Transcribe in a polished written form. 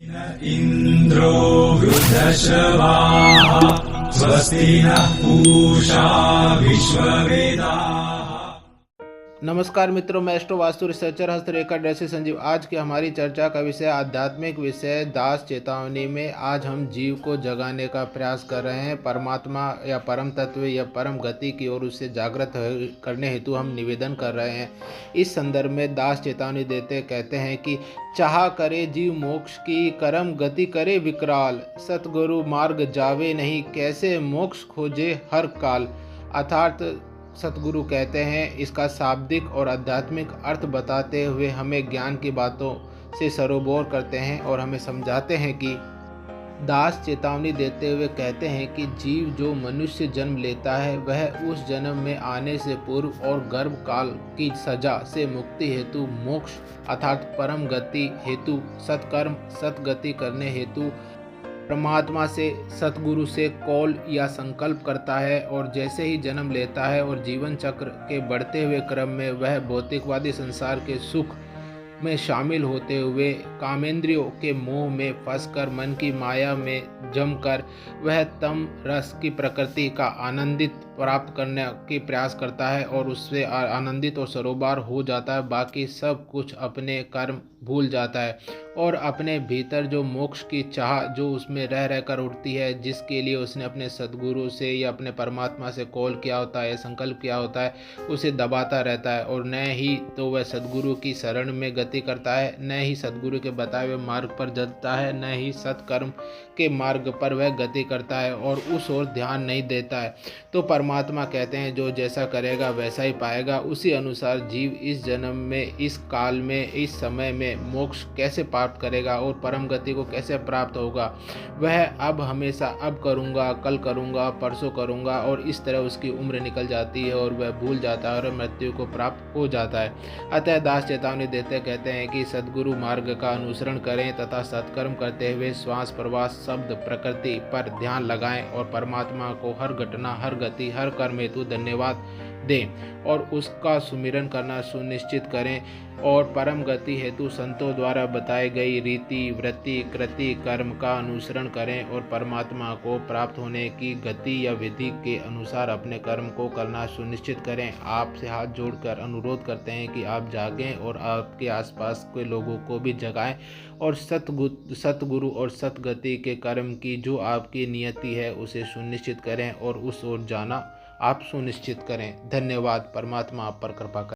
इन्द्रो वृद्धश्रवाः स्वस्ति नः पूषा विश्ववेदाः। नमस्कार मित्रों, मैं एस्ट्रो वास्तु रिसर्चर हस्तरेखा ड्रेसी संजीव। आज की हमारी चर्चा का विषय आध्यात्मिक विषय दास चेतावनी में आज हम जीव को जगाने का प्रयास कर रहे हैं। परमात्मा या परम तत्व या परम गति की ओर उसे जागृत करने हेतु हम निवेदन कर रहे हैं। इस संदर्भ में दास चेतावनी देते कहते हैं कि चाह करे जीव मोक्ष की, कर्म गति करे विकराल, सतगुरु मार्ग जावे नहीं, कैसे मोक्ष खोजे हर काल। अर्थात सतगुरु कहते हैं, इसका शाब्दिक और आध्यात्मिक अर्थ बताते हुए हमें ज्ञान की बातों से सरोबोर करते हैं और हमें समझाते हैं कि दास चेतावनी देते हुए कहते हैं कि जीव जो मनुष्य जन्म लेता है वह उस जन्म में आने से पूर्व और गर्भ काल की सजा से मुक्ति हेतु मोक्ष अर्थात परम गति हेतु सत्कर्म सतगति करने हेतु परमात्मा से सतगुरु से कॉल या संकल्प करता है। और जैसे ही जन्म लेता है और जीवन चक्र के बढ़ते हुए क्रम में वह भौतिकवादी संसार के सुख में शामिल होते हुए कामेंद्रियों के मोह में फंसकर मन की माया में जमकर वह तम रस की प्रकृति का आनंदित प्राप्त करने के प्रयास करता है और उससे आनंदित और सरोबार हो जाता है। बाकी सब कुछ अपने कर्म भूल जाता है और अपने भीतर जो मोक्ष की चाह जो उसमें रह रहकर उठती है, जिसके लिए उसने अपने सद्गुरु से या अपने परमात्मा से कॉल किया होता है, संकल्प किया होता है, उसे दबाता रहता है। और न ही तो वह सद्गुरु की शरण में गति करता है, न ही सद्गुरु के बताए हुए मार्ग पर चलता है, न ही सत्कर्म के मार्ग पर वह गति करता है और उस ओर ध्यान नहीं देता है। तो परमात्मा कहते हैं, जो जैसा करेगा वैसा ही पाएगा। उसी अनुसार जीव इस जन्म में, इस काल में, इस समय में मोक्ष कैसे प्राप्त करेगा और परम गति को कैसे प्राप्त होगा, वह अब हमेशा अब करूँगा, कल करूँगा, परसों करूँगा, और इस तरह उसकी उम्र निकल जाती है और वह भूल जाता है और मृत्यु को प्राप्त हो जाता है। अतः दास चेतावनी देते कहते हैं कि सद्गुरु मार्ग का अनुसरण करें तथा सत्कर्म करते हुए श्वास प्रवास शब्द प्रकृति पर ध्यान लगाएं और परमात्मा को हर घटना, हर गति, हर कर्म हेतु धन्यवाद दें और उसका सुमिरन करना सुनिश्चित करें और परम गति हेतु संतों द्वारा बताई गई रीति वृत्ति कृति कर्म का अनुसरण करें और परमात्मा को प्राप्त होने की गति या विधि के अनुसार अपने कर्म को करना सुनिश्चित करें। आपसे हाथ जोड़कर अनुरोध करते हैं कि आप जागें और आपके आसपास के लोगों को भी जगाएं और सतगुरु और सतगति के कर्म की जो आपकी नियति है उसे सुनिश्चित करें और उस ओर जाना आप सुनिश्चित करें। धन्यवाद। परमात्मा आप पर कृपा करें।